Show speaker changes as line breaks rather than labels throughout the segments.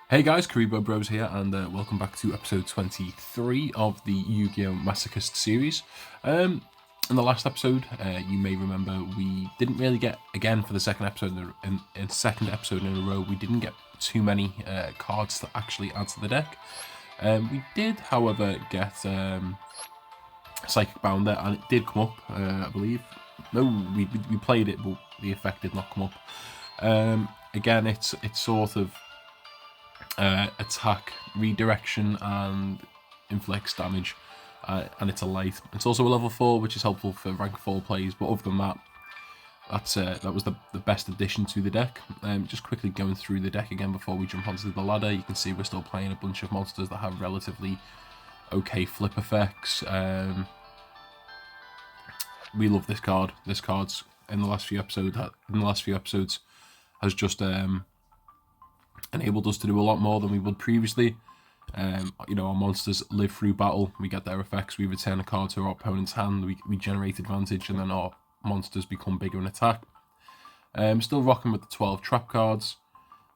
Hey guys, Karibo Bros here, and welcome back to episode 23 of the Yugioh Masochist series. In the last episode, you may remember we didn't really get, again for the second episode in a row, we didn't get too many cards to actually add to the deck. We did, however, get Psychic Bounder, and it did come up, I believe. No, we played it, but the effect did not come up. Again, it's sort of attack, redirection, and inflicts damage, and it's a light. It's also a level 4, which is helpful for rank 4 plays, but other than that, that was the best addition to the deck. Just quickly going through the deck again before we jump onto the ladder, you can see we're still playing a bunch of monsters that have relatively okay flip effects. We love this card. This card's in the last few episodes has just enabled us to do a lot more than we would previously. Our monsters live through battle, we get their effects, we return a card to our opponent's hand, we generate advantage, and then our monsters become bigger in attack. Still rocking with the 12 trap cards.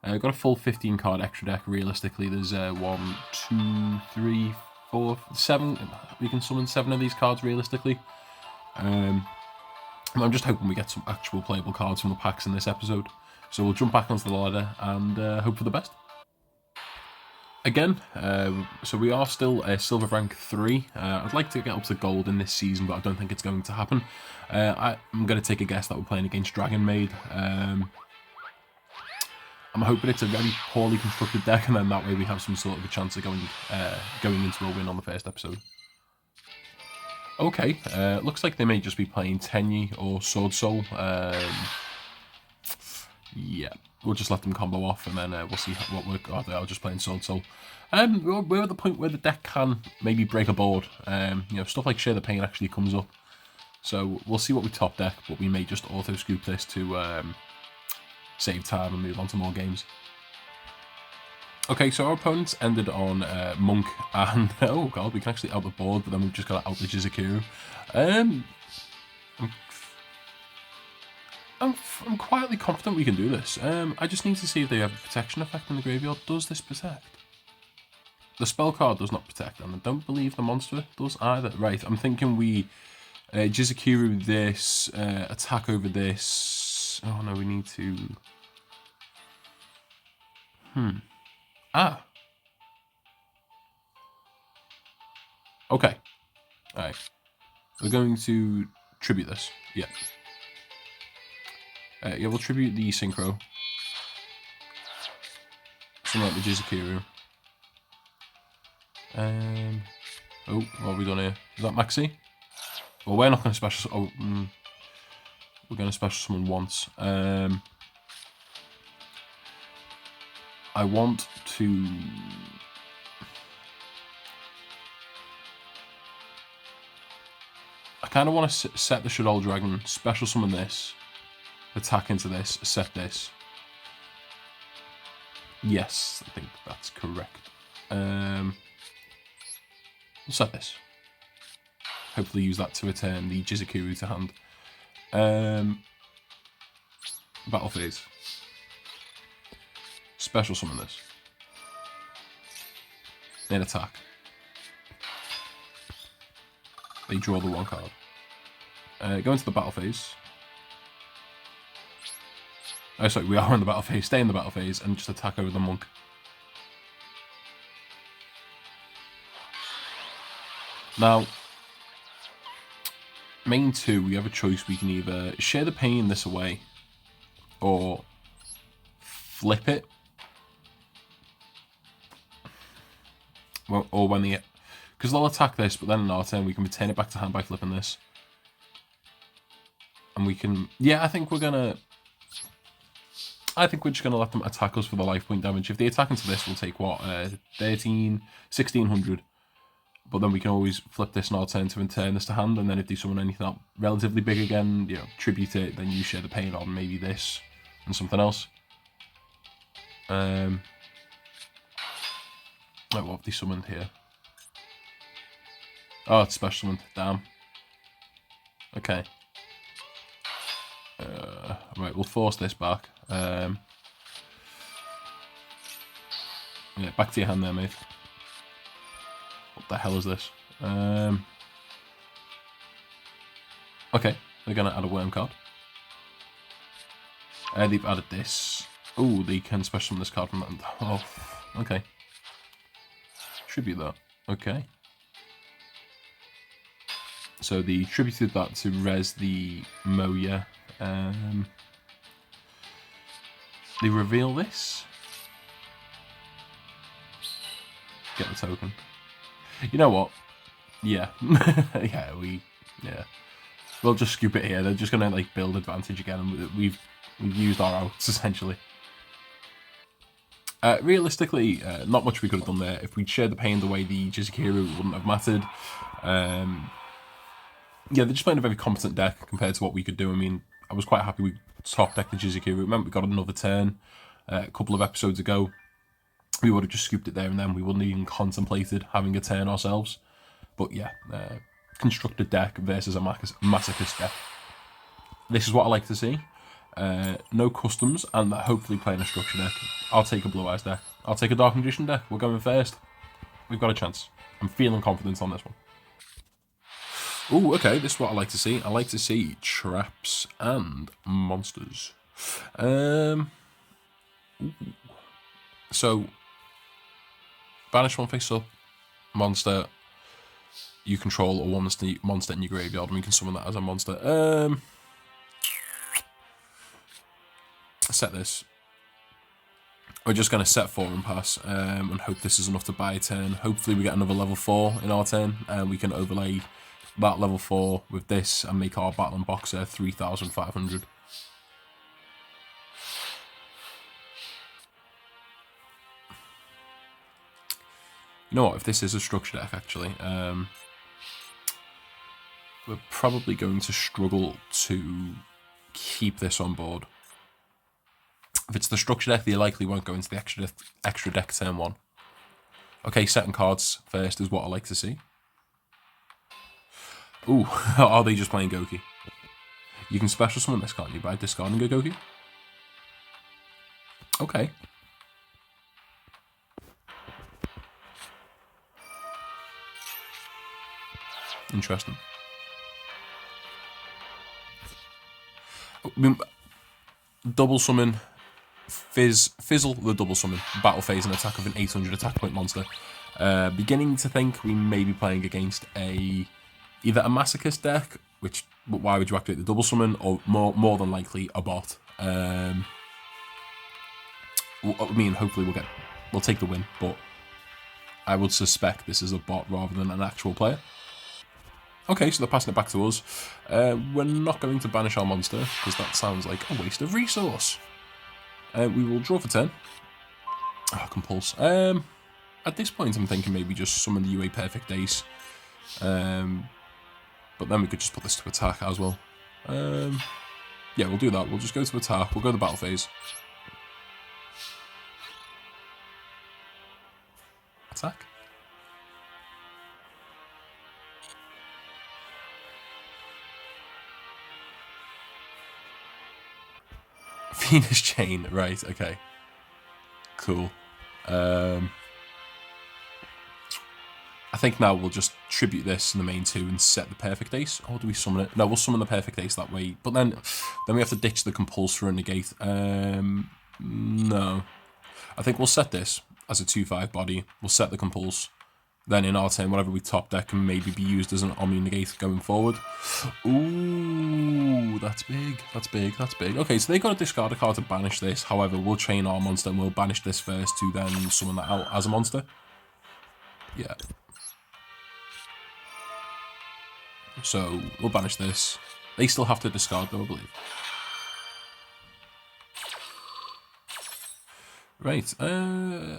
Got a full 15 card extra deck. Realistically, there's 1, 2, 3, 4, 7. We can summon 7 of these cards realistically. I'm just hoping we get some actual playable cards from the packs in this episode. So we'll jump back onto the ladder and hope for the best. Again, so we are still silver rank 3. I'd like to get up to gold in this season, but I don't think it's going to happen. I'm going to take a guess that we're playing against Dragon Maid. I'm hoping it's a very poorly constructed deck, and then that way we have some sort of a chance of going into a win on the first episode. Okay, looks like they may just be playing Tenyi or Sword Soul. Yeah, we'll just let them combo off, and then we'll see what work. Oh, they are just playing Sword Soul. We're at the point where the deck can maybe break a board. Stuff like Share the Pain actually comes up. So we'll see what we top deck, but we may just auto scoop this to save time and move on to more games. Okay, so our opponents ended on Monk, and oh god, we can actually out the board, but then we've just got to out the Yugioh. I'm quietly confident we can do this. I just need to see if they have a protection effect in the graveyard. Does this protect? The spell card does not protect, and I don't believe the monster does either. Right, I'm thinking we Yugioh this, attack over this. Oh no, we need to... Okay. Alright. We're going to tribute this. Yeah. Yeah, we'll tribute the Synchro. Something like the Yugioh. Oh, what have we done here? Is that Maxi? Well, we're not going to special... Oh, we're going to special summon once. I want to... I kind of want to set the Shadow Dragon, special summon this, attack into this, set this. Yes, I think that's correct. We'll set this. Hopefully use that to return the Yugioh to hand. Battle phase. Special summon this. Then attack. They draw the 1 card. Go into the battle phase. Oh, sorry, we are in the battle phase. Stay in the battle phase and just attack over the Monk. Now, main 2, we have a choice. We can either Share the Pain this away, or flip it. Well, or when they... Because they'll attack this, but then in our turn we can return it back to hand by flipping this. And we can... Yeah, I think we're just going to let them attack us for the life point damage. If they attack into this, we'll take, what, 1600. But then we can always flip this in our turn to return this to hand, and then if they summon anything up relatively big again, tribute it, then you Share the Pain on maybe this and something else. What have they summoned here? Oh, it's special summoned. Damn. Okay. Right, we'll force this back. Yeah, back to your hand there, mate. What the hell is this? Okay, they're going to add a worm card. They've added this. Oh, they can special summon this card from that. Oh, okay. Tribute that. Okay. So they tributed that to res the Moya. They reveal this. Get the token. You know what? Yeah. Yeah. We'll just scoop it here. They're just gonna like build advantage again, and we've used our outs essentially. Realistically, not much we could have done there. If we'd shared the pain the way the Yugioh wouldn't have mattered. Yeah, they're just playing a very competent deck compared to what we could do. I mean, I was quite happy we top decked the Yugioh. It meant we got another turn a couple of episodes ago. We would have just scooped it there and then. We wouldn't have even contemplated having a turn ourselves. But yeah, constructed deck versus a Masochist deck. This is what I like to see. No customs, and hopefully playing a structure deck. I'll take a Blue Eyes deck. I'll take a Dark Magician deck. We're going first. We've got a chance. I'm feeling confident on this one. Oh, okay, this is what I like to see. I like to see traps and monsters. So, banish one face up, monster. You control a monster in your graveyard, and we can summon that as a monster. Set this. We're just going to set 4 and pass, and hope this is enough to buy a turn. Hopefully we get another level 4 in our turn, and we can overlay that level 4 with this and make our Battling Boxer 3,500. You know what, if this is a structure deck actually, we're probably going to struggle to keep this on board. If it's the structure deck, they likely won't go into the extra deck turn 1. Okay, setting cards first is what I like to see. Ooh, are they just playing Goki? You can special summon this, can't you, by discarding a Goki? Okay. Interesting. Double summon, fizzle the double summon, battle phase and attack of an 800 attack point monster. Beginning to think we may be playing against either a Masochist deck, but why would you activate the double summon, or more than likely a bot. I mean, hopefully we'll take the win, but I would suspect this is a bot rather than an actual player. Okay, so they're passing it back to us. We're not going to banish our monster, because that sounds like a waste of resource. We will draw for turn. Oh, compulse. At this point, I'm thinking maybe just summon the UA Perfect Ace. But then we could just put this to attack as well. Yeah, we'll do that. We'll just go to attack. We'll go to the battle phase. Attack. Venus Chain, right, okay. Cool. I think now we'll just tribute this in the main 2 and set the Perfect Ace. Or do we summon it? No, we'll summon the Perfect Ace that way. But then we have to ditch the Compulse for a negate. No. I think we'll set this as a 2/5 body. We'll set the Compulse. Then in our turn, whatever we top deck can maybe be used as an Omni Negate going forward. Ooh, that's big. That's big. That's big. Okay, so they got to discard a card to banish this. However, we'll chain our monster and we'll banish this first to then summon that out as a monster. Yeah. So we'll banish this. They still have to discard though, I believe. Right,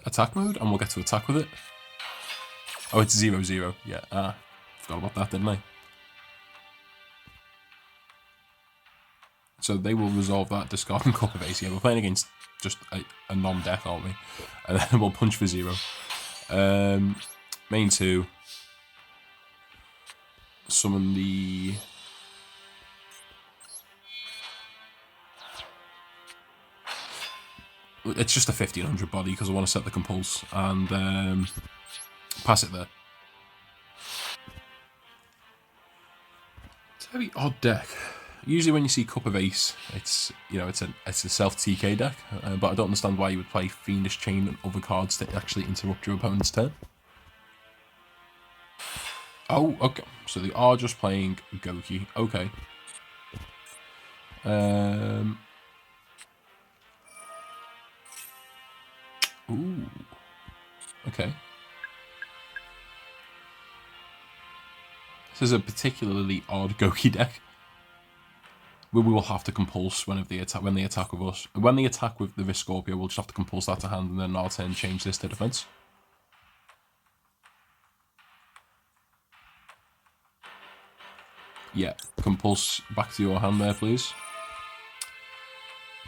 attack mode, and we'll get to attack with it. Oh, it's 0/0. Yeah, forgot about that, didn't I? So they will resolve that, discarding Cup of Ace. Yeah, we're playing against just a non-deck, aren't we? And then we'll punch for 0. Main 2. Summon the... It's just a 1500 body because I want to set the compulse and pass it there. It's a very odd deck. Usually when you see Cup of Ace, it's a self TK deck, but I don't understand why you would play Fiendish Chain and other cards to actually interrupt your opponent's turn. Oh, okay. So they are just playing Goki. Okay. Ooh. Okay. This is a particularly odd Goki deck. We will have to compulse when they attack with us. When they attack with the Viscorpio, we'll just have to compulse that to hand and then our turn change this to defense. Yeah, compulse back to your hand there, please.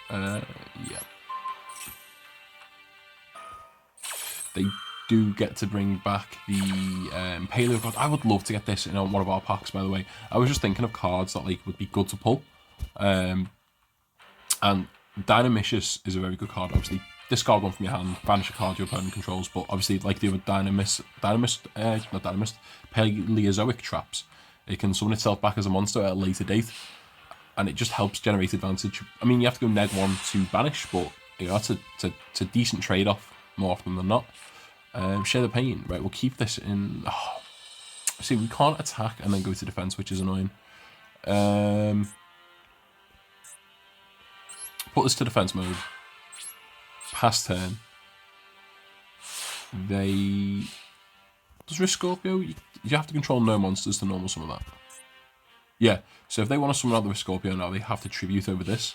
Yeah. They do get to bring back the Paleo God. I would love to get this in one of our packs, by the way. I was just thinking of cards that would be good to pull. And Dynamicious is a very good card. Obviously, discard one from your hand, banish a card your opponent controls. But obviously, like the other Paleozoic traps, it can summon itself back as a monster at a later date, and it just helps generate advantage. I mean, you have to go neg one to banish, but that's a decent trade-off more often than not. Share the pain. Right, we'll keep this in. Oh, see, we can't attack and then go to defense, which is annoying. Put this to defense mode. Pass turn. Does Risk Scorpio? You have to control no monsters to normal summon that. Yeah, so if they want to summon out the Risk Scorpio now, they have to tribute over this.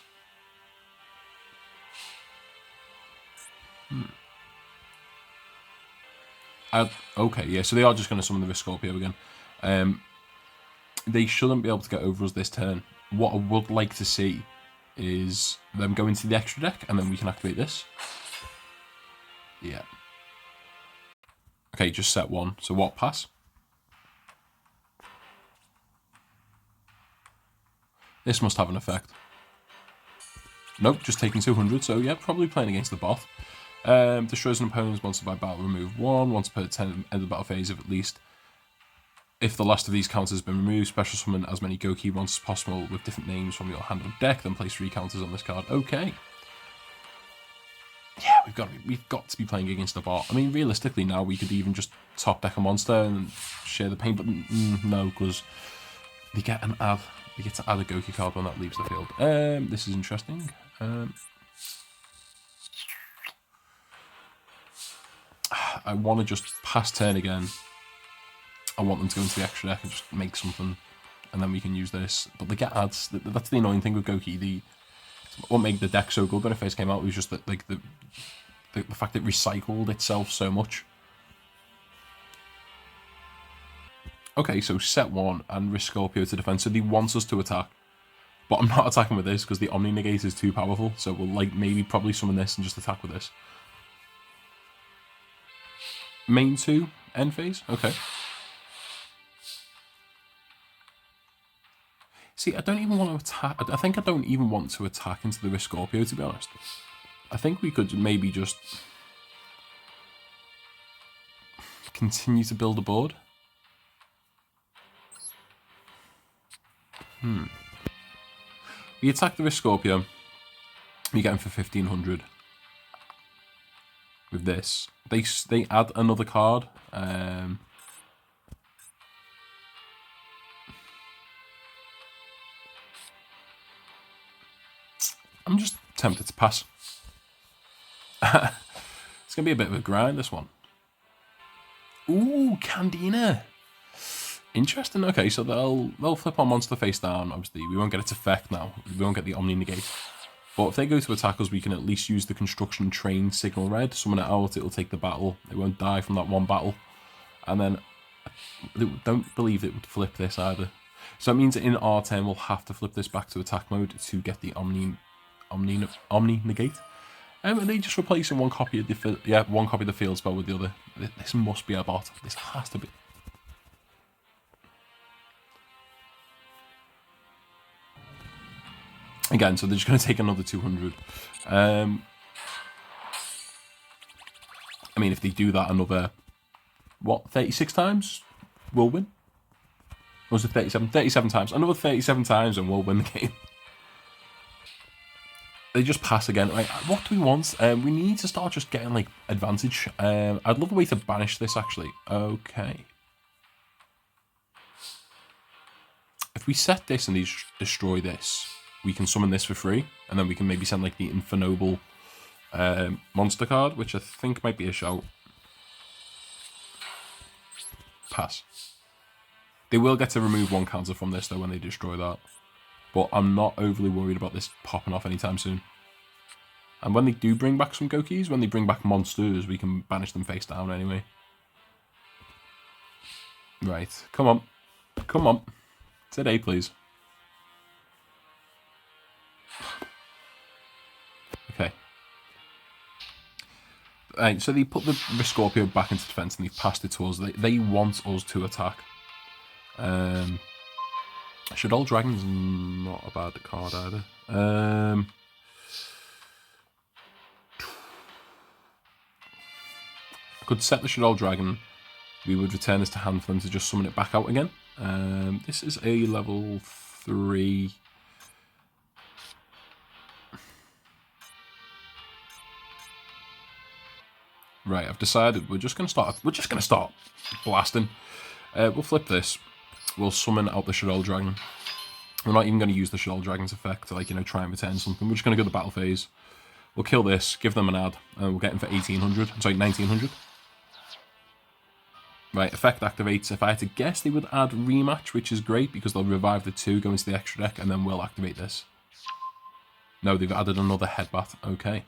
Okay, yeah, so they are just going to summon the Risk Scorpio again. They shouldn't be able to get over us this turn. What I would like to see is them go into the extra deck, and then we can activate this. Yeah. Okay, just set one. So what, pass? This must have an effect. Nope, just taking 200, so yeah, probably playing against the bot. Destroys an opponent's monster by battle, remove one. Once per turn, end of the battle phase, at least. If the last of these counters has been removed, special summon as many Goki monsters as possible with different names from your hand or deck, then place 3 counters on this card. Okay. Yeah, we've got to be playing against the bot. I mean, realistically, now we could even just top deck a monster and share the pain, but no, because they get to add a Goki card when that leaves the field. This is interesting. I want to just pass turn again. I want them to go into the extra deck and just make something, and then we can use this. But they get ads. That's the annoying thing with Goki. What made the deck so good when it first came out was just that, like, the fact it recycled itself so much. Okay, so set one and Risk Scorpio to defense. So they want us to attack, but I'm not attacking with this because the Omni Negate is too powerful. So we'll maybe probably summon this and just attack with this. Main 2, end phase. Okay. See, I don't even want to attack. I think I don't even want to attack into the Risk Scorpio, to be honest. I think we could maybe just continue to build a board. We attack the Risk Scorpio. We get him for 1500. With this, they add another card. I'm just tempted to pass. It's gonna be a bit of a grind, this one. Ooh, Candina. Interesting. Okay, so they'll flip our monster face down. Obviously, we won't get its effect now. We won't get the Omni Negate. But if they go to attack us, we can at least use the Construction Train Signal Red. Summon it out, it'll take the battle. It won't die from that one battle. And then, I don't believe it would flip this either. So that means in our turn, we'll have to flip this back to attack mode to get the Omni Negate. And they just replacing one copy of the field spell with the other. This must be a bot. This has to be. Again, so they're just going to take another 200. mean, if they do that another, what, 36 times, we'll win. Or was it 37? 37 times. Another 37 times and we'll win the game. They just pass again. Like, what do we want? We need to start just getting, like, advantage. I'd love a way to banish this, actually. Okay. If we set this and these destroy this, we can summon this for free. And then we can maybe send, like, the Infernoble monster card, which I think might be a shout. Pass. They will get to remove one counter from this, though, when they destroy that. But I'm not overly worried about this popping off anytime soon. And when they do bring back some Gokis, when they bring back monsters, we can banish them face down anyway. Right, come on. Come on. Today, please. Okay. Right, so they put the Scorpio back into defense and they've passed it to us. They want us to attack. Shadow Dragon's not a bad card either. I could set the Shadow Dragon. We would return this to hand for them to just summon it back out again. This is a level 3. Right, I've decided we're just gonna start blasting. We'll flip this. We'll summon out the Shadow Dragon. We're not even going to use the Shadow Dragon's effect to, like, you know, try and return something. We're just going to go to the battle phase. We'll kill this, give them an ad, and we'll get him for 1800. Sorry, 1900. Right, effect activates. If I had to guess, they would add rematch, which is great because they'll revive the 2, go into the extra deck, and then we'll activate this. No, they've added another headbat. Okay.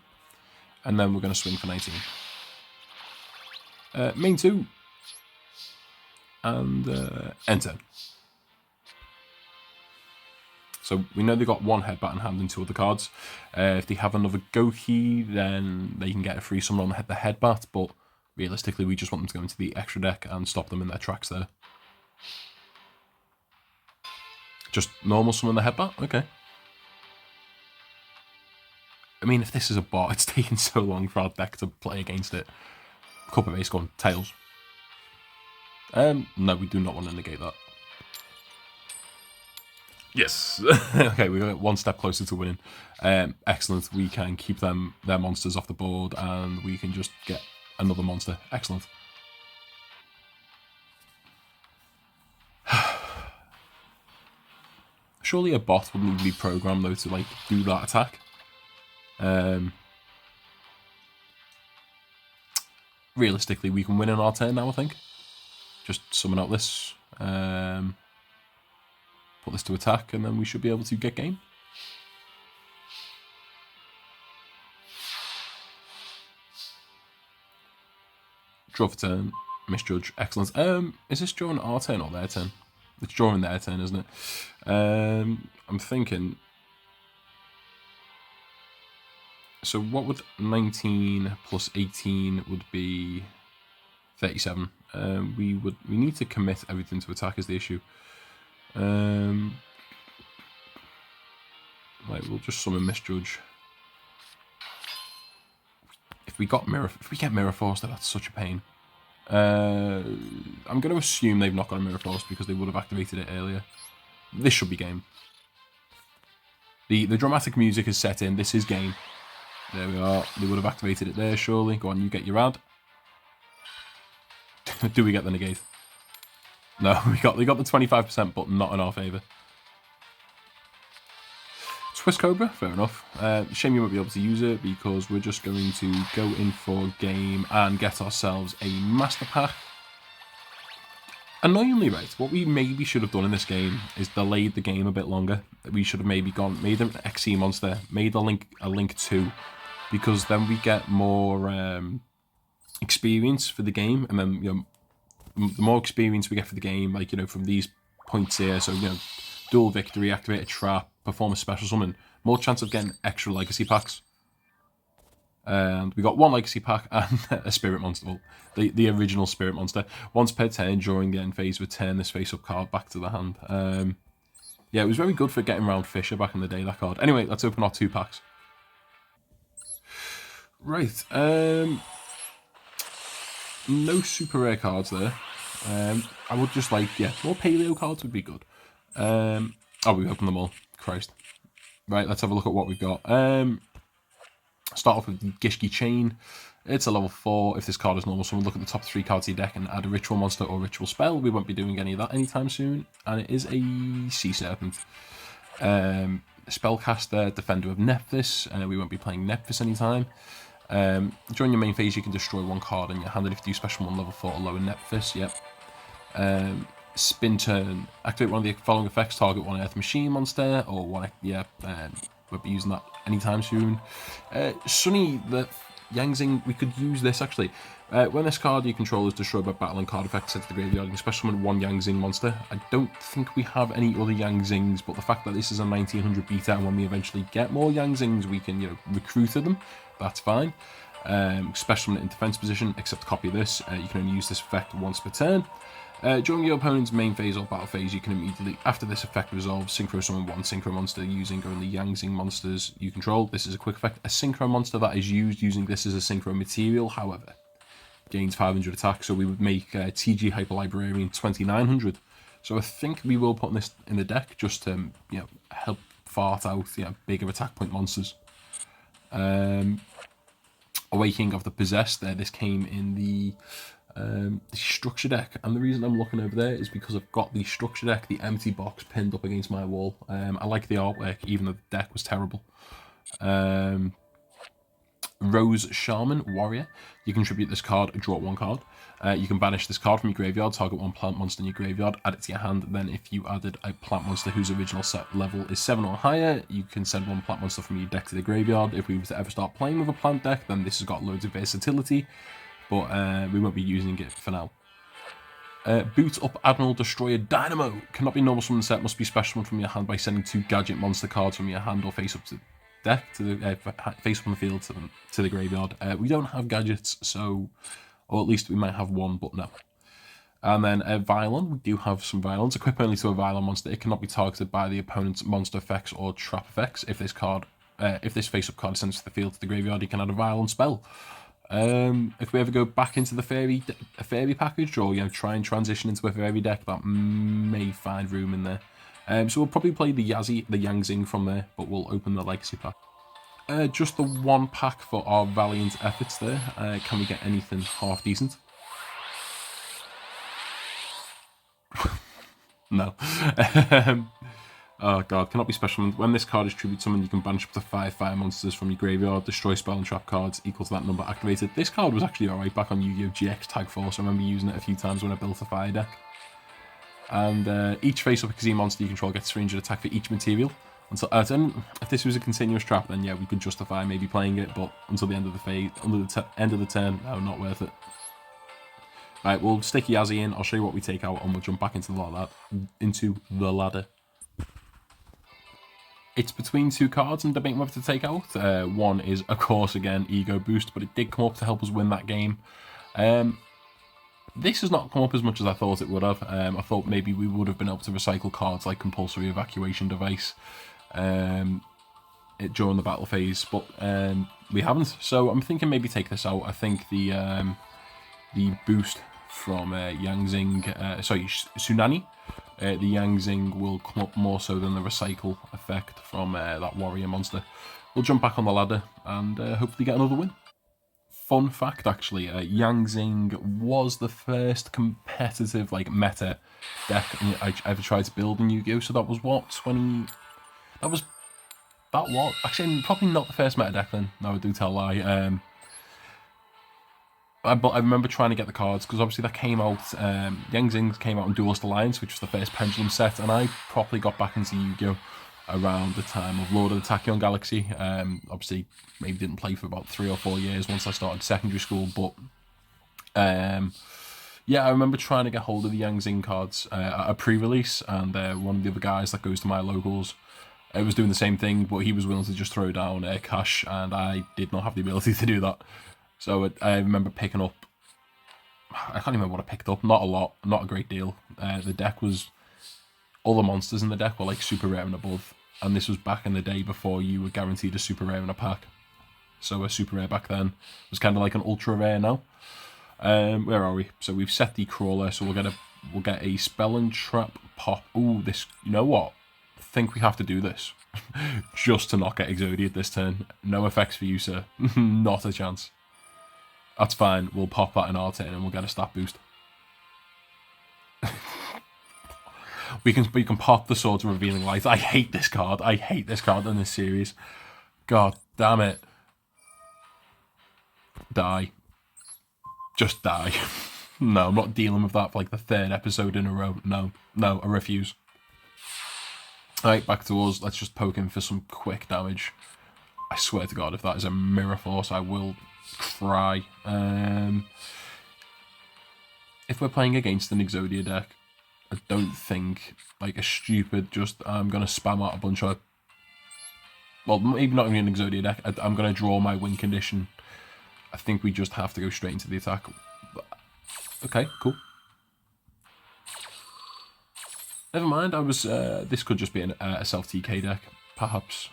And then we're going to swing for 19. Main 2. And enter. So we know they've got one headbat in hand and 2 other cards. If they have another Goki, then they can get a free summon on the headbat, but realistically we just want them to go into the extra deck and stop them in their tracks there. Just normal summon the headbat? Okay. I mean, if this is a bot, it's taking so long for our deck to play against it. Cup of Ace gone. Tails. No, we do not want to negate that. Yes. Okay, we got one step closer to winning. Excellent. We can keep their monsters off the board, and we can just get another monster. Excellent. Surely a bot wouldn't even be programmed though to, like, do that attack. Realistically, we can win in our turn now, I think. Just summon out this, put this to attack, and then we should be able to get game. Draw for turn, misjudge, excellent. Is this drawing our turn or their turn? It's drawing their turn, isn't it? I'm thinking. So what would 19 plus 18 would be 37. We need to commit everything to attack is the issue. Right, we'll just summon Misjudge. If we get Mirror Force, that's such a pain. I'm going to assume they've not got a Mirror Force because they would have activated it earlier. This should be game. The dramatic music is set in. This is game. There we are. They would have activated it there, surely. Go on, you get your ad. Do we get the negate? No, we got the 25%, but not in our favour. Twist Cobra, fair enough. Shame you won't be able to use it because we're just going to go in for game and get ourselves a Master Pack. Annoyingly, right, what we maybe should have done in this game is delayed the game a bit longer. We should have maybe made an XE monster, made a link 2, because then we get more experience for the game, and then, you know, the more experience we get for the game, like, you know, from these points here, so, you know, dual victory, activate a trap, perform a special summon, more chance of getting extra legacy packs. And we got one legacy pack and a spirit monster, well, the original spirit monster. Once per turn during the end phase, return this face-up card back to the hand. Yeah, it was very good for getting around Fisher back in the day, that card. Anyway, let's open our 2 packs. Right, No super rare cards there. I would just like, yeah, more paleo cards would be good. Oh, we opened them all. Christ. Right, let's have a look at what we've got. Start off with the Gishki Chain. It's a level 4. If this card is normal, so we'll look at the top 3 cards of your deck and add a ritual monster or ritual spell. We won't be doing any of that anytime soon. And it is a Sea Serpent. Spellcaster, Defender of Nephthys. We won't be playing Nephthys anytime. During your main phase, you can destroy 1 card in your hand, and if you do special 1 level 4 or lower Nephthys, yep. Spin turn, activate one of the following effects, target 1 Earth Machine monster, or 1, yeah, we'll be using that anytime soon. Sunny, the Yangzing, we could use this actually. When this card you control is destroyed by battling card effects sent to the graveyard, you can special summon 1 Yangzing monster. I don't think we have any other Yangzings, but the fact that this is a 1900 beta, and when we eventually get more Yangzings, we can, you know, recruit them. That's fine. Special summon it in defense position, except copy this. You can only use this effect once per turn. During your opponent's main phase or battle phase, you can immediately, after this effect resolves, synchro summon 1 synchro monster using only Yangzing monsters you control. This is a quick effect. A synchro monster that is used using this as a synchro material, however, gains 500 attack, so we would make TG Hyper Librarian 2900. So I think we will put this in the deck just to, you know, help fart out, you know, bigger attack point monsters. Awakening of the Possessed. This came in the structure deck, and the reason I'm looking over there is because I've got the structure deck, the empty box, pinned up against my wall. I like the artwork, even though the deck was terrible. Rose Shaman Warrior. You contribute this card, draw 1 card. You can banish this card from your graveyard, target 1 plant monster in your graveyard, add it to your hand. Then if you added a plant monster whose original set level is 7 or higher, you can send 1 plant monster from your deck to the graveyard. If we were to ever start playing with a plant deck, then this has got loads of versatility, but we won't be using it for now. Boot up Admiral Destroyer Dynamo. Cannot be normal summon set, must be special one from your hand by sending 2 gadget monster cards from your hand or face up to deck, to the face up on the field to the graveyard. We don't have gadgets, so, or at least we might have 1, but no. And then Violon, we do have some Violons. Equip only to a Violon monster. It cannot be targeted by the opponent's monster effects or trap effects. If this card, if this face up card is sent to the field to the graveyard, you can add a Violon spell. If we ever go back into the fairy package, or, you know, try and transition into a fairy deck, that may find room in there. So we'll probably play the Yangzing from there, but we'll open the Legacy pack. Just the 1 pack for our valiant efforts there. Can we get anything half decent? No. Oh god, cannot be special. When this card is tribute summoned, you can banish up to 5 fire monsters from your graveyard, destroy spell and trap cards equal to that number activated. This card was actually alright back on Yu-Gi-Oh! GX Tag Force. I remember using it a few times when I built a fire deck. And each face-up Kazee monster you control gets 300 attack for each material. Until if this was a continuous trap, then yeah, we could justify maybe playing it, but until the end of the phase, end of the turn, no, not worth it. Right, we'll stick Yazzie in. I'll show you what we take out, and we'll jump back into the ladder. It's between 2 cards and debating whether to take out. One is, of course, again, Ego Boost, but it did come up to help us win that game. This has not come up as much as I thought it would have. I thought maybe we would have been able to recycle cards like Compulsory Evacuation Device during the battle phase, but we haven't. So I'm thinking maybe take this out. I think the boost from Tsunani, the Yangzing will come up more so than the recycle effect from that warrior monster. We'll jump back on the ladder and hopefully get another win. Fun fact, actually, Yangzing was the first competitive, like, meta deck I ever tried to build in Yu-Gi-Oh! So that was what, actually probably not the first meta deck then. No, I do tell a lie. But I remember trying to get the cards, because obviously that came out, Yangzing came out in Duelist Alliance, which was the first Pendulum set, and I properly got back into Yu-Gi-Oh! Around the time of Lord of the Tachyon Galaxy. Obviously, maybe didn't play for about 3 or 4 years once I started secondary school, but yeah, I remember trying to get hold of the Yangzing cards at a pre-release, and one of the other guys that goes to my locals was doing the same thing, but he was willing to just throw down cash, and I did not have the ability to do that. So I remember picking up, I can't remember what I picked up, not a lot, not a great deal. The deck was, all the monsters in the deck were like super rare and above, and this was back in the day before you were guaranteed a super rare in a pack. So a super rare back then was kind of like an ultra rare now. Where are we? So we've set the crawler, so we'll get a spell and trap pop. Ooh, this, you know what? I think we have to do this. Just to not get Exodiad this turn. No effects for you, sir. Not a chance. That's fine. We'll pop that in our turn and we'll get a stat boost. we can pop the Swords of Reveling Light. I hate this card. I hate this card in this series. God damn it. Die. Just die. No, I'm not dealing with that for like the 3rd episode in a row. No, I refuse. Alright, back to us. Let's just poke him for some quick damage. I swear to God, if that is a Mirror Force, I will cry. If we're playing against an Exodia deck, I don't think, like, a stupid, just, I'm going to spam out a bunch of... Well, maybe not even an Exodia deck. I'm going to draw my win condition. I think we just have to go straight into the attack. Okay, cool. Never mind, I was, this could just be a self-TK deck, perhaps.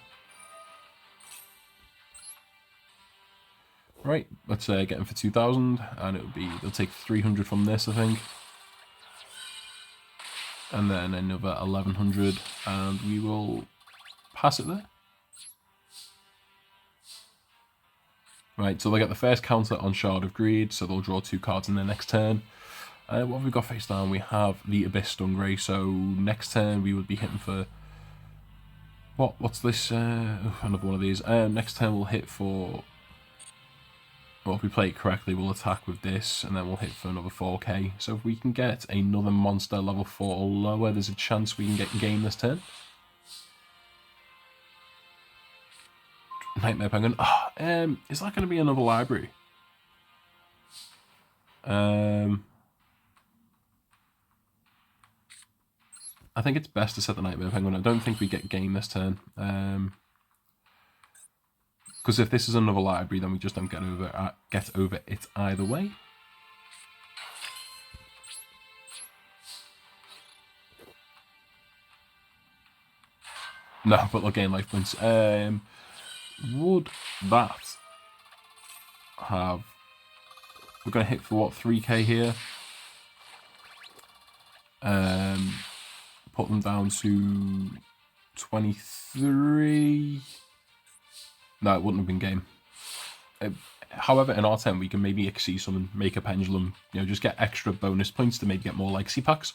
Right, let's get him for 2,000, and they'll take 300 from this, I think. And then another 1,100, and we will pass it there. Right, so they get the first counter on Shard of Greed, so they'll draw 2 cards in their next turn. What have we got face down? We have the Abyss Stingray, so next turn we would be hitting for... What's this? Another one of these. Next turn we'll hit for... Well, if we play it correctly, we'll attack with this, and then we'll hit for another 4k. So if we can get another monster level 4 or lower, there's a chance we can get game this turn. Nightmare Penguin. Is that going to be another library? I think it's best to set the Nightmare Penguin. I don't think we get game this turn. Because if this is another library, then we just don't get over it either way. No, but they'll gain life points. Would that have... We're going to hit for what, 3k here? Put them down to 23. No, it wouldn't have been game. However, in our turn, we can maybe Xyz summon, make a pendulum, you know, just get extra bonus points to maybe get more legacy packs.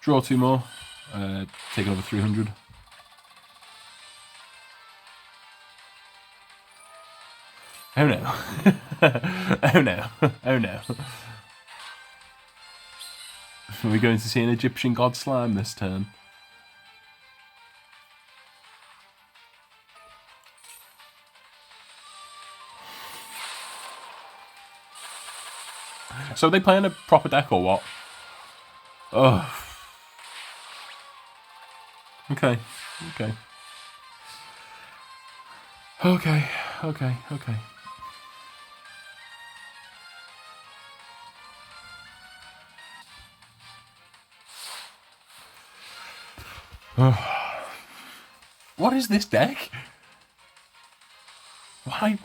Draw 2 more, take another 300. Oh no. Oh no. Oh no. Are we going to see an Egyptian God Slime this turn? So are they playing a proper deck or what? Ugh. Okay. Okay. Okay. Okay. Okay. What is this deck? Why?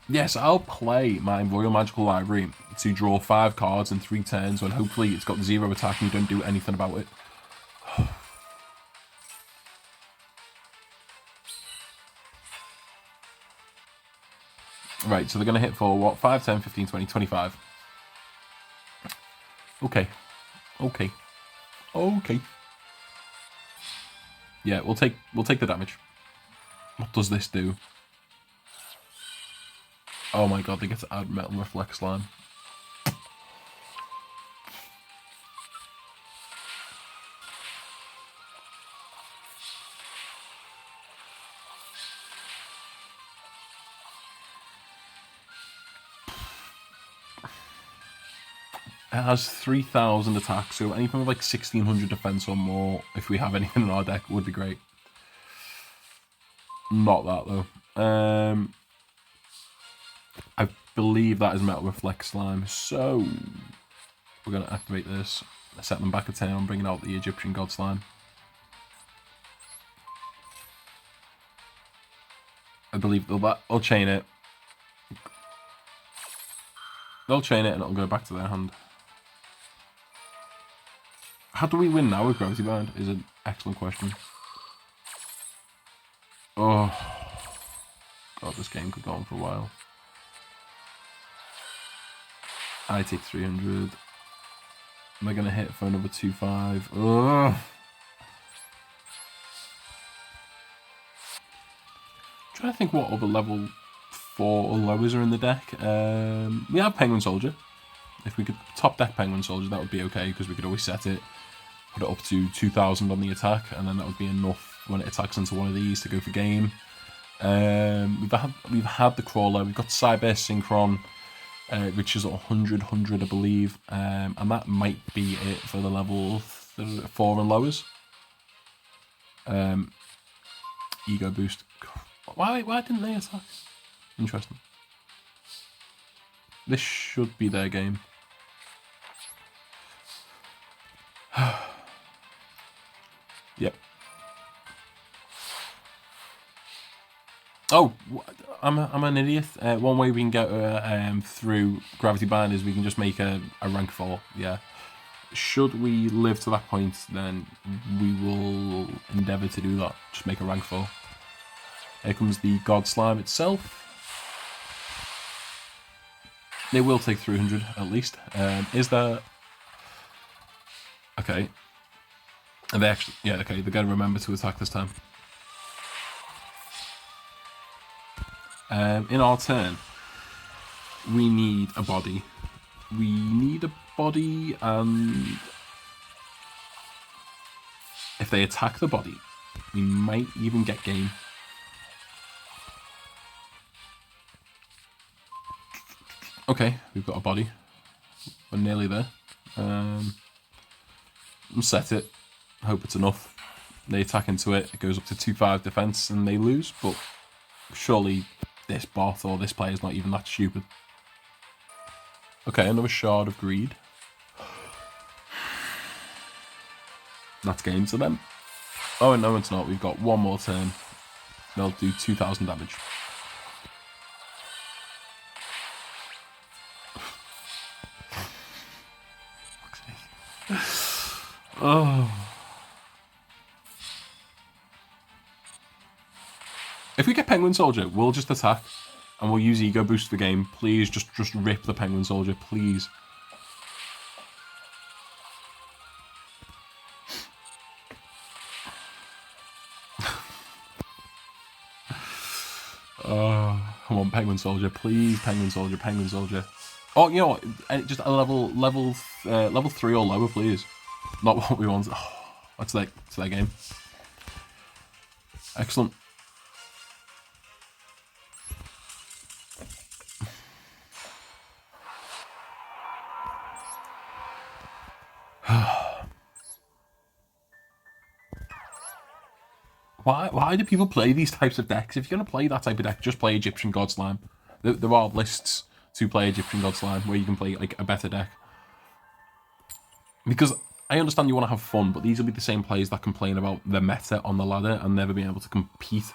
Yes, I'll play my Royal Magical Library to draw 5 cards in 3 turns when hopefully it's got 0 attack and you don't do anything about it. Right, so they're going to hit for what? 5, 10, 15, 20, 25. Okay. Okay. Okay. Yeah, we'll take the damage. What does this do? Oh my god, they get to add Metal Reflect Slime. It has 3,000 attack, so anything with like 1,600 defense or more, if we have anything in our deck, would be great. Not that though. I believe that is Metal Reflect Slime, so we're going to activate this, set them back a turn, bringing out the Egyptian God Slime. I believe they'll chain it. They'll chain it and it'll go back to their hand. How do we win now with Gravity Bind is an excellent question. Oh, God, this game could go on for a while. I take 300. Am I going to hit for another 2-5? Oh. Trying to think what other level 4 or lowers are in the deck. We have Penguin Soldier. If we could top deck Penguin Soldier, that would be okay, because we could always set it, put it up to 2,000 on the attack, and then that would be enough when it attacks into one of these to go for game. We've had the Crawler. We've got Cyber Synchron, which is 100, I believe, and that might be it for the level 4 and lowers. Ego boost. Why didn't they attack? Interesting. This should be their game. Yep. Oh, I'm an idiot. One way we can get through Gravity Bind is we can just make a rank 4. Yeah. Should we live to that point, then we will endeavour to do that. Just make a rank 4. Here comes the God Slime itself. They will take 300 at least. Is there... Okay. Are they actually... Yeah, okay, they're going to remember to attack this time. In our turn, we need a body. We need a body, and if they attack the body, we might even get game. Okay, we've got a body. We're nearly there. Set it. Hope it's enough. They attack into it. It goes up to 2-5 defense, and they lose. But surely this bot or this player is not even that stupid. Okay, another Shard of Greed. That's game to them. Oh, no, it's not. We've got one more turn. They'll do 2,000 damage. Oh. If we get Penguin Soldier, we'll just attack and we'll use Ego Boost for the game. Please, just rip the Penguin Soldier, please. Oh, come on, Penguin Soldier, please, Penguin Soldier, Penguin Soldier. Oh, you know what? Just a level 3 or lower, please. Not what we want. Oh, that's that game. Excellent. Why do people play these types of decks? If you're going to play that type of deck, just play Egyptian God Slime. There are lists to play Egyptian God Slime where you can play like a better deck. Because I understand you want to have fun, but these will be the same players that complain about the meta on the ladder and never being able to compete.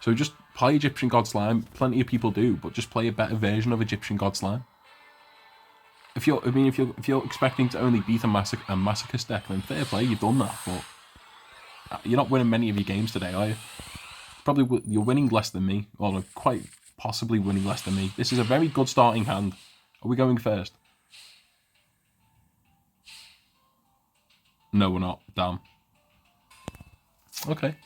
So just play Egyptian God Slime. Plenty of people do, but just play a better version of Egyptian God Slime. If you're expecting to only beat a Masochist deck, then fair play, you've done that. But you're not winning many of your games today, are you? Probably you're winning less than me, or quite possibly winning less than me. This is a very good starting hand. Are we going first? No, we're not. Damn. Okay.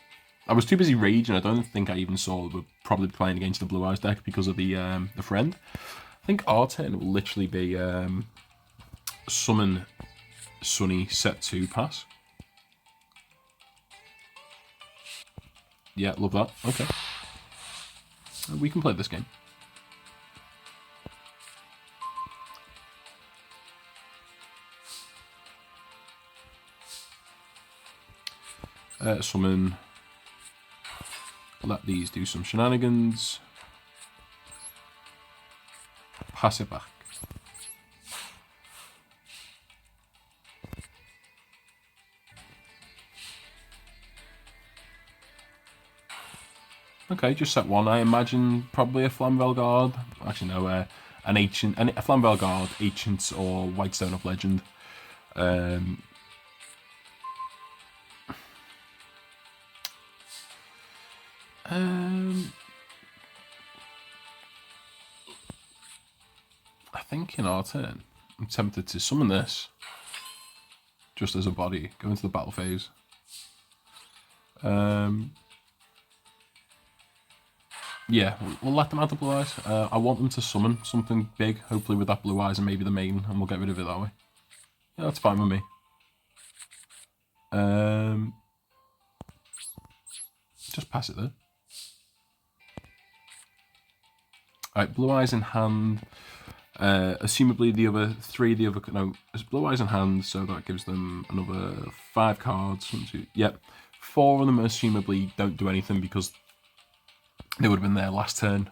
I was too busy raging. I don't think I even saw we're probably playing against the Blue Eyes deck because of the friend. I think our turn will literally be summon Sunny set 2 pass. Yeah, love that. Okay. We can play this game. Summon. Let these do some shenanigans. Pass it back. Okay, just set one. I imagine probably a Flamvel Guard. Actually, no, a Flamvel Guard, Ancient, or Whitestone of Legend. I think in our turn, I'm tempted to summon this just as a body, go into the battle phase. Yeah, we'll let them have the blue eyes. I want them to summon something big, hopefully with that blue eyes and maybe the main, and we'll get rid of it that way. Yeah, that's fine with me. Just pass it there. Alright, blue eyes in hand. Assumably it's blue eyes in hand, so that gives them another 5 cards. 1, 2, yep. 4 of them assumably don't do anything because they would have been there last turn.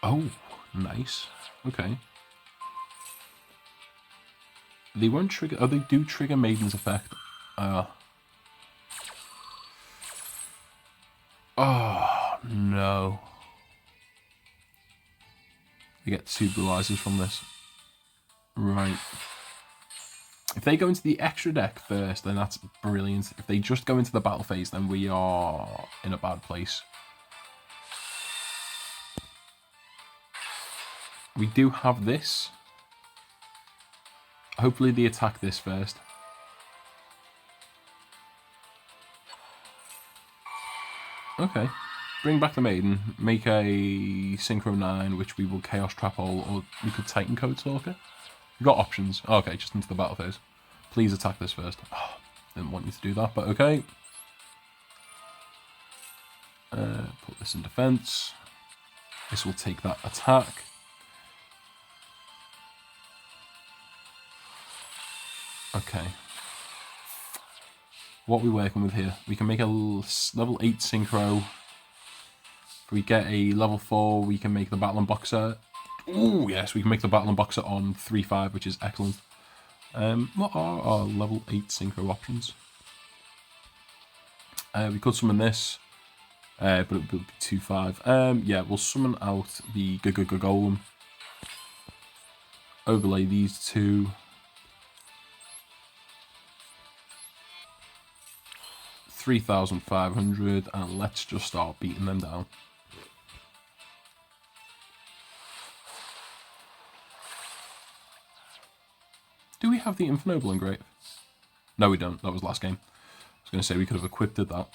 Oh, nice. Okay. They won't trigger. Oh, they do trigger Maiden's effect. Oh, no. We get 2 blue eyes from this. Right. If they go into the extra deck first, then that's brilliant. If they just go into the battle phase, then we are in a bad place. We do have this. Hopefully they attack this first. Okay. Bring back the Maiden. Make a Synchro 9, which we will Chaos Trap Hole, or we could Titan Code Stalker. We've got options. Oh, okay, just into the battle phase. Please attack this first. Oh, didn't want you to do that, but okay. Put this in defense. This will take that attack. Okay. What are we working with here? We can make a level 8 Synchro. If we get a level 4, we can make the Battle and Boxer. Oh, yes, we can make the Battle and Boxer on 3-5, which is excellent. What are our level 8 Synchro options? We could summon this, but it would be 2-5. Yeah, we'll summon out the Golem. Overlay these 2. 3,500, and let's just start beating them down. Do we have the Infernoble engrave? No, we don't. That was last game. I was going to say we could have equipped that.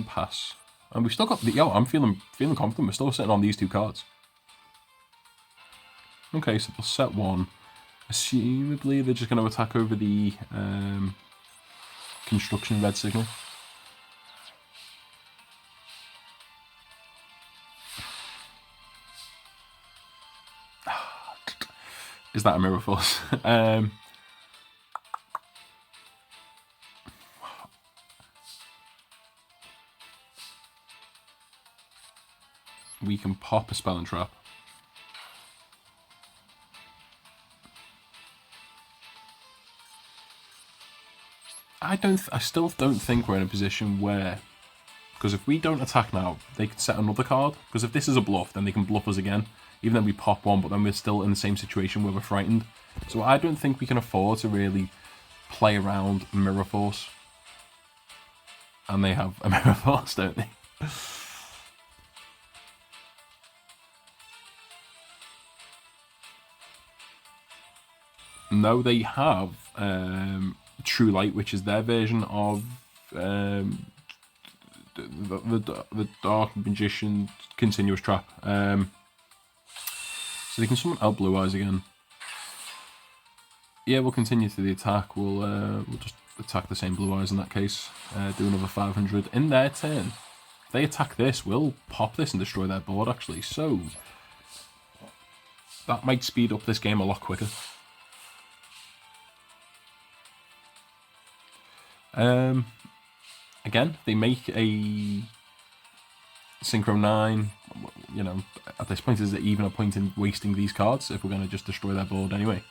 Pass. And we've still got the... Yo, I'm feeling confident. We're still sitting on these 2 cards. Okay, so we'll set 1. Assumably, they're just going to attack over the construction red signal. Is that a Mirror Force? We can pop a Spell and Trap. I still don't think we're in a position where, because if we don't attack now, they could set another card. Because if this is a bluff, then they can bluff us again. Even though we pop one, but then we're still in the same situation where we're frightened. So I don't think we can afford to really play around Mirror Force. And they have a Mirror Force, don't they? No, they have True Light, which is their version of the Dark Magician Continuous Trap. So they can summon out Blue Eyes again. Yeah, we'll continue to the attack. We'll just attack the same Blue Eyes in that case. Do another 500 in their turn. If they attack this, we'll pop this and destroy their board actually. So that might speed up this game a lot quicker. Again, they make a Synchro 9. You know, at this point, is there even a point in wasting these cards if we're going to just destroy their board anyway?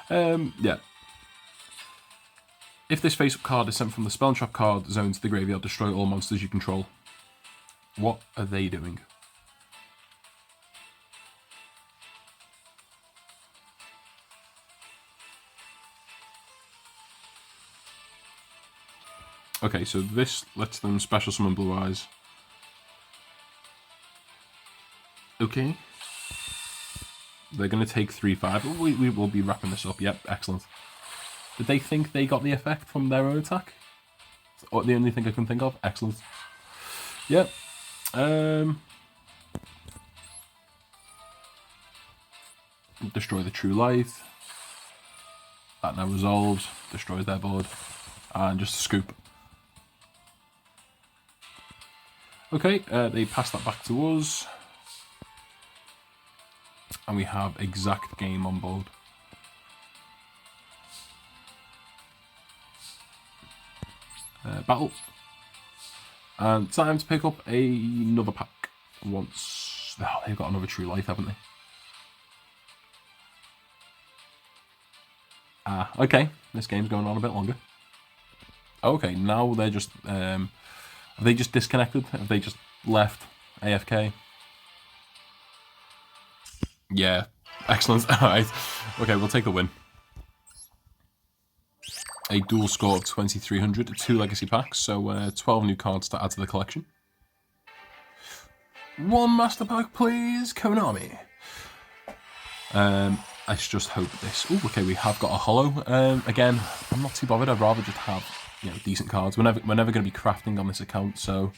Yeah. If this face-up card is sent from the spell trap card zone to the graveyard, destroy all monsters you control. What are they doing? Okay, so this lets them special summon Blue Eyes. Okay. They're going to take 3-5. We will be wrapping this up. Yep, excellent. Did they think they got the effect from their own attack? Or the only thing I can think of? Excellent. Yep. Destroy the True Light. That now resolves. Destroys their board. And just scoop. Okay, they pass that back to us. And we have exact game on board. Battle. And time to pick up another pack. Once... Oh, they've got another True Light, haven't they? Ah, okay. This game's going on a bit longer. Okay, now they're just... have they just disconnected? Have they just left AFK? Yeah, excellent. Alright, okay, we'll take the win. A dual score of 2,300, 2 legacy packs, so 12 new cards to add to the collection. 1 master pack, please, Konami. I just hope this... Oh, okay, we have got a holo. Again, I'm not too bothered. I'd rather just have, decent cards. We're never going to be crafting on this account, so...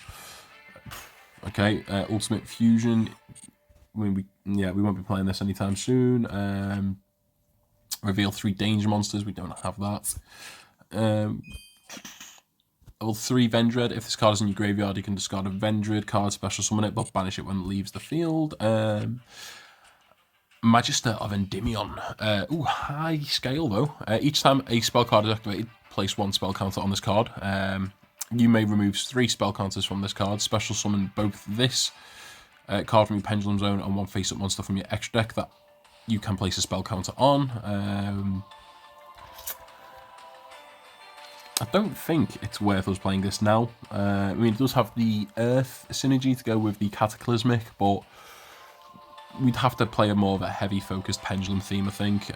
Okay, Ultimate Fusion. We won't be playing this anytime soon. Reveal 3 danger monsters. We don't have that. Level 3 Vendread. If this card is in your graveyard, you can discard a Vendread card, special summon it, but banish it when it leaves the field. Magister of Endymion. High scale though. Each time a spell card is activated, place 1 spell counter on this card. You may remove 3 spell counters from this card. Special summon both this card from your Pendulum Zone and 1 face-up monster from your extra deck that you can place a spell counter on. I don't think it's worth us playing this now. I mean, it does have the Earth synergy to go with the Cataclysmic, but we'd have to play a more of a heavy focused Pendulum theme, I think.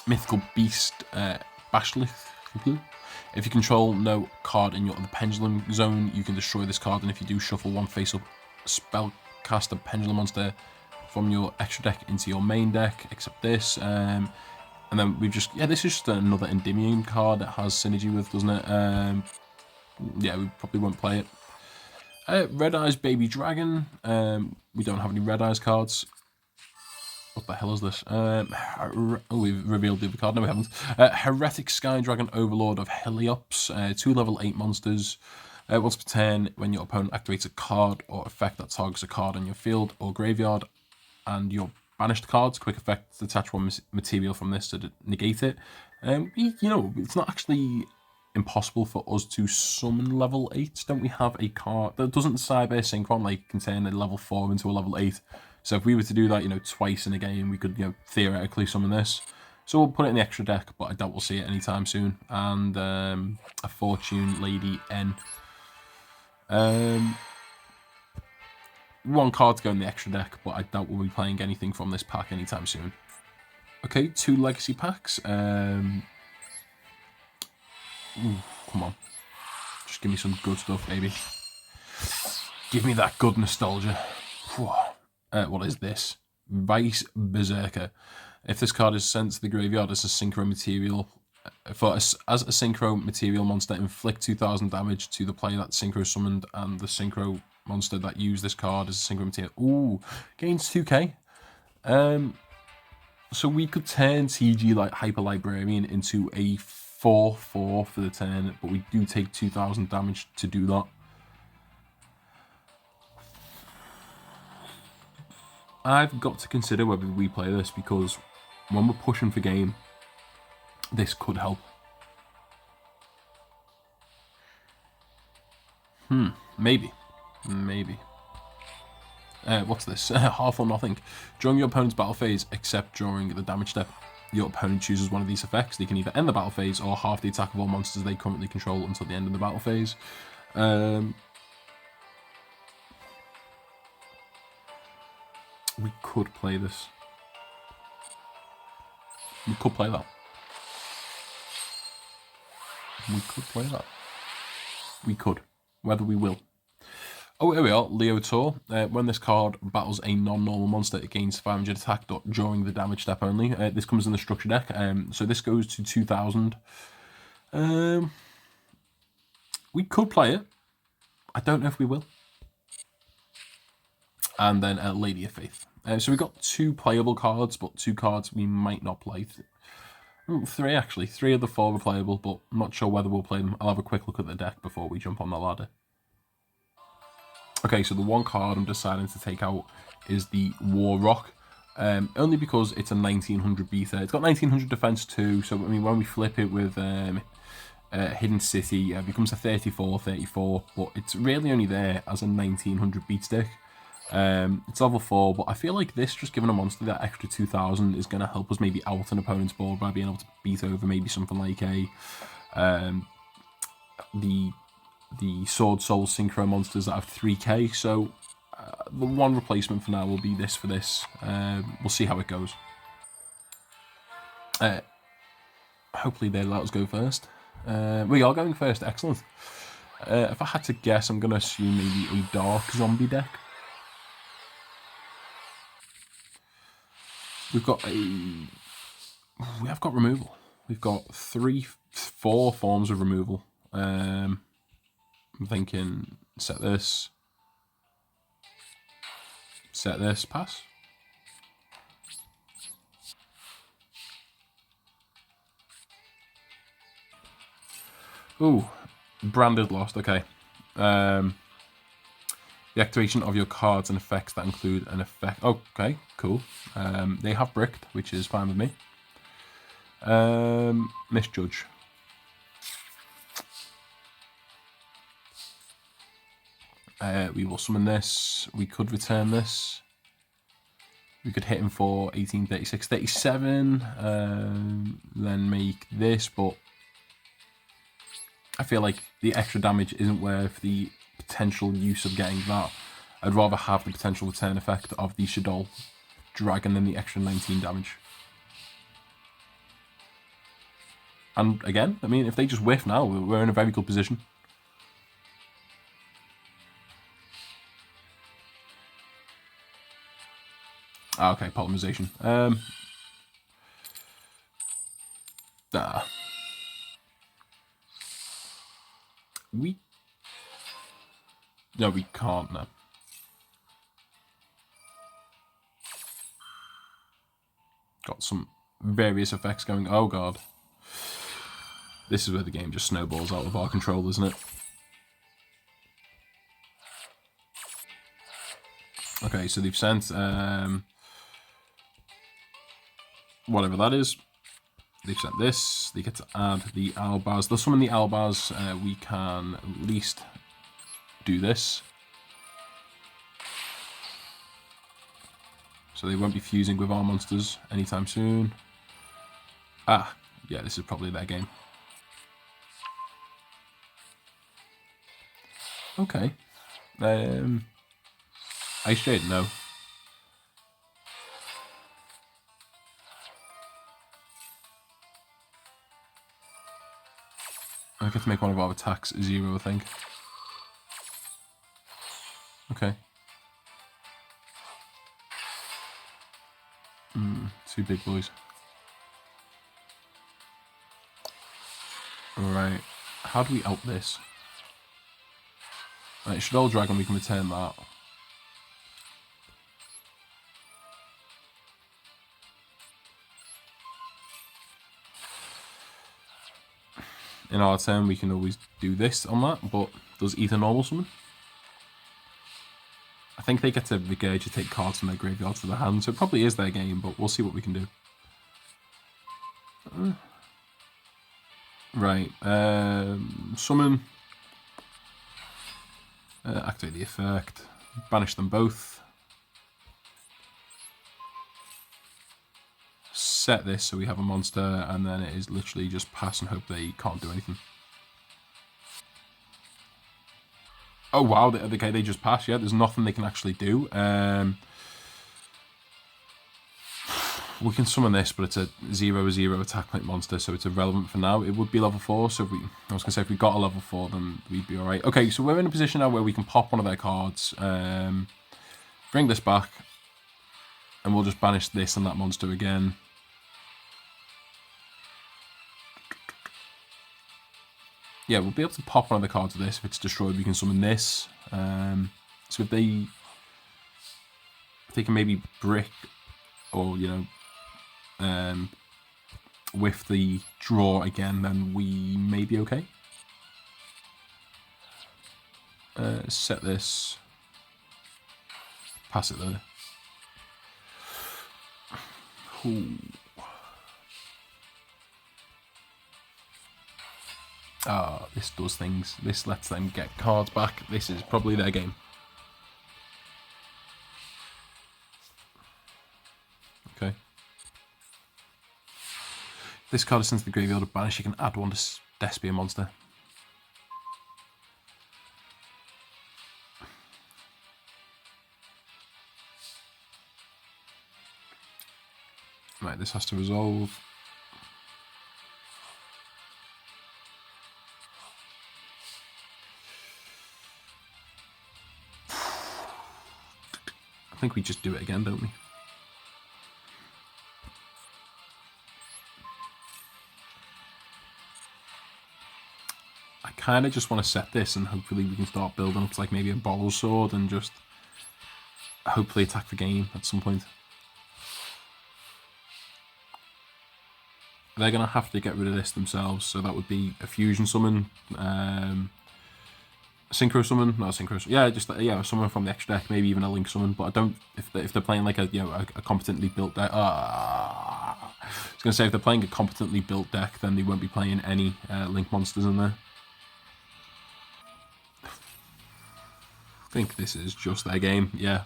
Mythical Beast Bashlith. If you control no card in the Pendulum Zone, you can destroy this card, and if you do, shuffle 1 face-up spellcaster Pendulum monster from your extra deck into your main deck, except this. And then we've just... Yeah, this is just another Endymion card that has synergy with, doesn't it? Yeah, we probably won't play it. Red Eyes Baby Dragon. We don't have any Red Eyes cards. What the hell is this? We've revealed the other card. No, we haven't. Heretic Sky Dragon Overlord of Heliops. 2 level 8 monsters. Once per turn, when your opponent activates a card or effect that targets a card on your field or graveyard, and your banished cards, quick effect, detach 1 material from this to negate it. It's not actually impossible for us to summon level 8. Don't we have a card that doesn't Cyber Synchron like contain a level 4 into a level 8? So if we were to do that, twice in a game, we could, theoretically summon this. So we'll put it in the extra deck, but I doubt we'll see it anytime soon. And a Fortune Lady N. 1 card to go in the extra deck, but I doubt we'll be playing anything from this pack anytime soon. Okay, 2 legacy packs. Come on. Just give me some good stuff, baby. Give me that good nostalgia. What is this? Vice Berserker. If this card is sent to the graveyard as a synchro material, as a synchro material monster, inflict 2,000 damage to the player that synchro summoned and the synchro monster that used this card as a synchro material. Ooh, gains 2k. So we could turn TG like Hyper Librarian into a 4/4 for the turn, but we do take 2,000 damage to do that. I've got to consider whether we play this, because when we're pushing for game, this could help. Maybe. What's this? Half or nothing. During your opponent's battle phase, except during the damage step. your opponent chooses one of these effects, they can either end the battle phase or half the attack of all monsters they currently control until the end of the battle phase. We could play this. We could play that. We could play that. We could. Whether we will. Oh, here we are, Leo Tour. When this card battles a non-normal monster, it gains 500 attack during the damage step only. This comes in the structure deck, so this goes to 2,000. We could play it. I don't know if we will. And then Lady of Faith. So we've got 2 playable cards, but 2 cards we might not play. 3 actually. 3 of the 4 are playable, but I'm not sure whether we'll play them. I'll have a quick look at the deck before we jump on the ladder. Okay, so the one card I'm deciding to take out is the War Rock. Only because it's a 1900 beta. It's got 1900 defense too, so I mean when we flip it with Hidden City, it becomes a 34, but it's really only there as a 1900 beat stick. It's level 4, but I feel like this, just giving a monster that extra 2000, is going to help us maybe out an opponent's board by being able to beat over maybe something like the Sword Soul Synchro monsters that have 3k, so the one replacement for now will be this for this. We'll see how it goes. Hopefully they let us go first. We are going first, excellent. If I had to guess, I'm going to assume maybe a Dark Zombie deck. We have got removal. We've got 4 forms of removal. I'm thinking set this, pass. Ooh, branded lost, okay. The activation of your cards and effects that include an effect. Okay, cool. They have bricked, which is fine with me. Misjudge. We will summon this. We could return this. We could hit him for 18, 36, 37. Then make this, but I feel like the extra damage isn't worth the potential use of getting that. I'd rather have the potential return effect of the Shaddoll Dragon than the extra 19 damage. And again, I mean, if they just whiff now, we're in a very good position. Okay, polymerization. No, we can't, no. Got some various effects going. Oh, God. This is where the game just snowballs out of our control, isn't it? Okay, so they've sent whatever that is. They've sent this. They get to add the Albaz. They'll summon the Albaz. We can at least do this. So they won't be fusing with our monsters anytime soon. Ah, yeah, this is probably their game. Okay. Ice Jade, no. I get to make one of our attacks 0, I think. Okay. 2 big boys. Alright. How do we out this? Right, Shaddoll Dragon, we can return that. In our turn, we can always do this on that, but does Ether normal summon? I think they get to regurgitate cards from their graveyard to their hand, so it probably is their game, but we'll see what we can do. Right, summon. Activate the effect. Banish them both. set this so we have a monster, and then it is literally just pass and hope they can't do anything. Oh wow, okay, they just pass, yeah, there's nothing they can actually do. We can summon this, but it's a 0/0 attack like monster, so it's irrelevant for now. It would be level 4, so I was going to say if we got a level 4, then we'd be alright. Okay, so we're in a position now where we can pop one of their cards, bring this back, and we'll just banish this and that monster again. Yeah, we'll be able to pop one of the cards of this. If it's destroyed, we can summon this. So if they can maybe brick, or, you know, with the draw again, then we may be okay. Set this, pass it there. Ooh. Ah, this does things. This lets them get cards back. This is probably their game. Okay. This card is sent to the graveyard of banish. You can add one to Despia monster. Right, this has to resolve. I think we just do it again, don't we? I kind of just want to set this, and hopefully we can start building up to like maybe a Borrow Sword and just hopefully attack the game at some point. They're going to have to get rid of this themselves, so that would be a fusion summon, synchro summon, not a synchro, yeah, just a summon from the extra deck, maybe even a link summon. But I don't, if they're playing like a competently built deck. I was going to say, if they're playing a competently built deck, then they won't be playing any link monsters in there. I think this is just their game, yeah.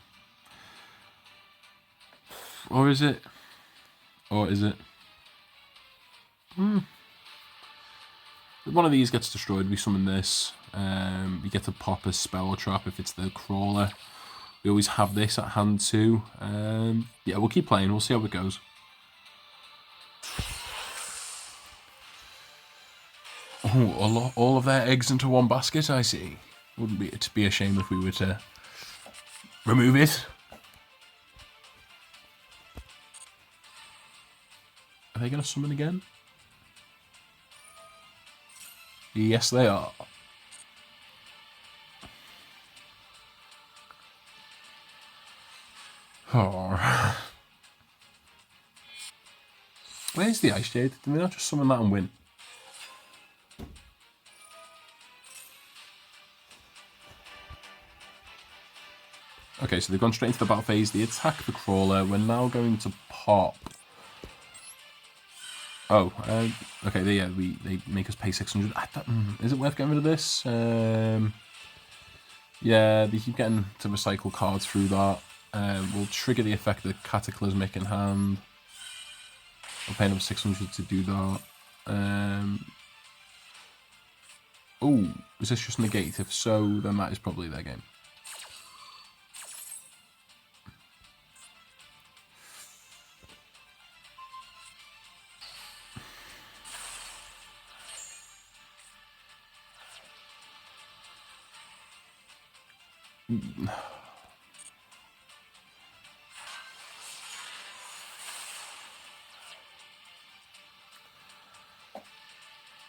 Or is it? Or is it? One of these gets destroyed, we summon this. We get to pop a spell or trap if it's the crawler. We always have this at hand too. Yeah, we'll keep playing, we'll see how it goes. Oh, all of their eggs into one basket, I see. Wouldn't it be a shame if we were to remove it? Are they going to summon again? Yes, they are. Oh. Where's the Ice Jade? Did they not just summon that and win? Okay, so they've gone straight into the battle phase. They attack the crawler. We're now going to pop. Oh, okay. They make us pay 600. Is it worth getting rid of this? Yeah, they keep getting to recycle cards through that. We'll trigger the effect of the Cataclysmic in hand. We're paying them 600 to do that. Oh, is this just negate? If so, then that is probably their game.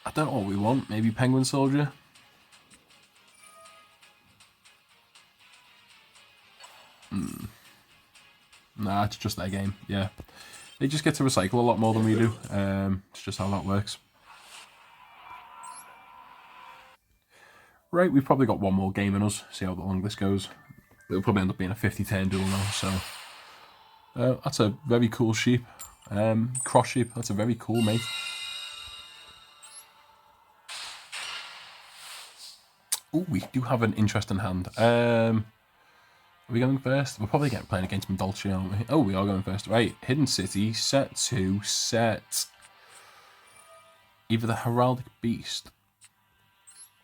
I don't know what we want. Maybe Penguin Soldier? Nah, it's just their game, yeah. They just get to recycle a lot more than we do. It's just how that works. Right, we've probably got one more game in us. See how long this goes. It'll probably end up being a 50-turn duel now, so... that's a very cool sheep. Cross sheep, that's a very cool mate. Oh, we do have an interesting hand. we going first? We're probably playing against Dolce, aren't we? Oh, we are going first. Right, Hidden City, set 2, set either the Heraldic Beast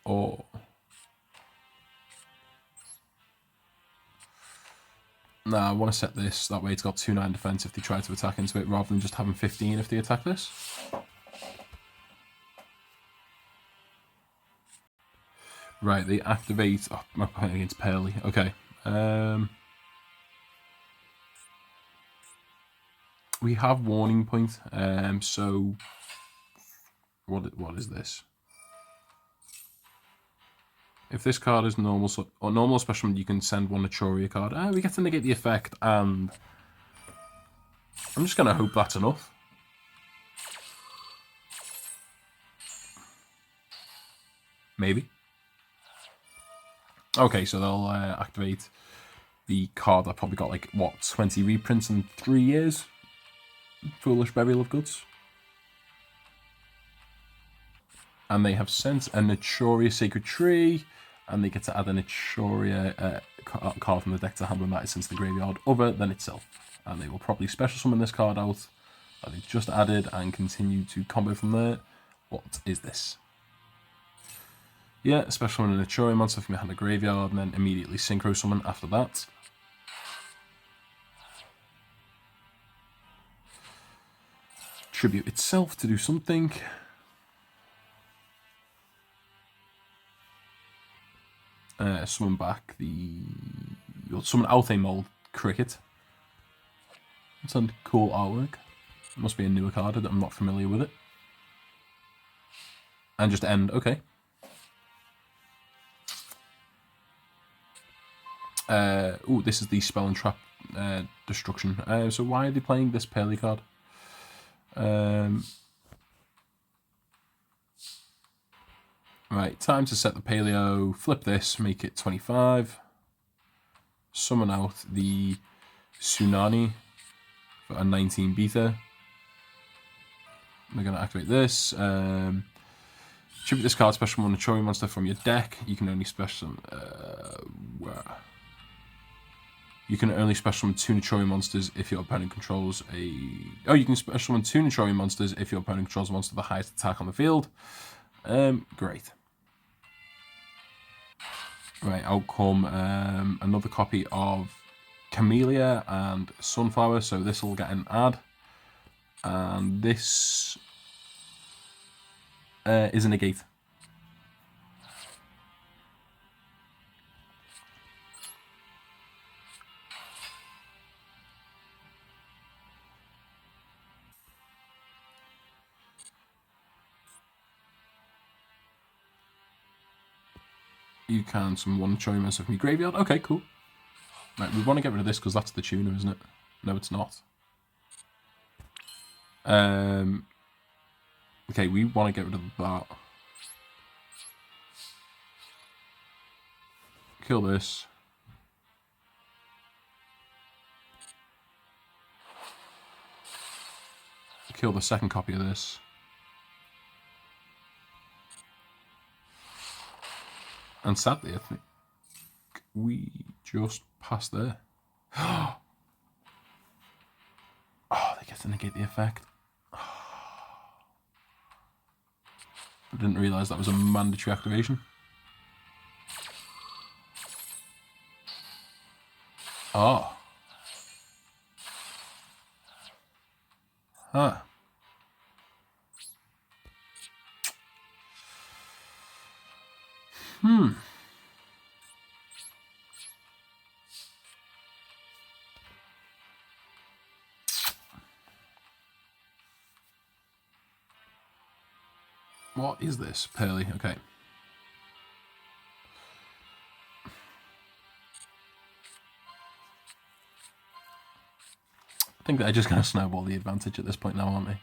or... Nah, I want to set this. That way it's got 2-9 defense if they try to attack into it, rather than just having 15 if they attack this. Right, they activate... Oh, I'm playing against Pearly. Okay. We have Warning Point, so... What is this? If this card is normal or normal special, you can send one Naturia card. We get to negate the effect, and I'm just gonna hope that's enough. Maybe. Okay, so they'll activate the card that probably got like what 20 reprints in 3 years. Foolish Burial of Goods. And they have sent a Naturia Sacred Tree, and they get to add a Naturia card from the deck to hand when that is sent to the graveyard, other than itself. And they will probably special summon this card out that they've just added and continue to combo from there. What is this? Yeah, special summon a Naturia monster from behind the graveyard, and then immediately synchro summon after that. Tribute itself to do something. Summon back the... You'll summon out a Mold Cricket. It's a cool artwork. It must be a newer card, I'm not familiar with it. And just end, okay. Ooh, this is the Spell and Trap Destruction. So why are they playing this Pearly card? Right, time to set the Paleo, flip this, make it 25. Summon out the Tsunami for a 19 beta. We're going to activate this. Tribute this card, special one Naturia monster from your deck. You can only special... You can only special summon 2 Naturia monsters if your opponent controls a... Oh, you can special summon 2 Naturia monsters if your opponent controls a monster with the highest attack on the field. Great. Right, outcome, another copy of Camellia and Sunflower, so this will get an add. And this is a negate. You can summon one Naturia monster from your graveyard. Okay, cool. Right, we want to get rid of this because that's the tuner, isn't it? No, it's not. Okay, we want to get rid of that. Kill this. Kill the second copy of this. And sadly, I think we just passed there. Oh, they get to negate the effect. I didn't realise that was a mandatory activation. Oh. Huh. What is this? Pearly, okay. I think they're just going to snowball the advantage at this point now, aren't they?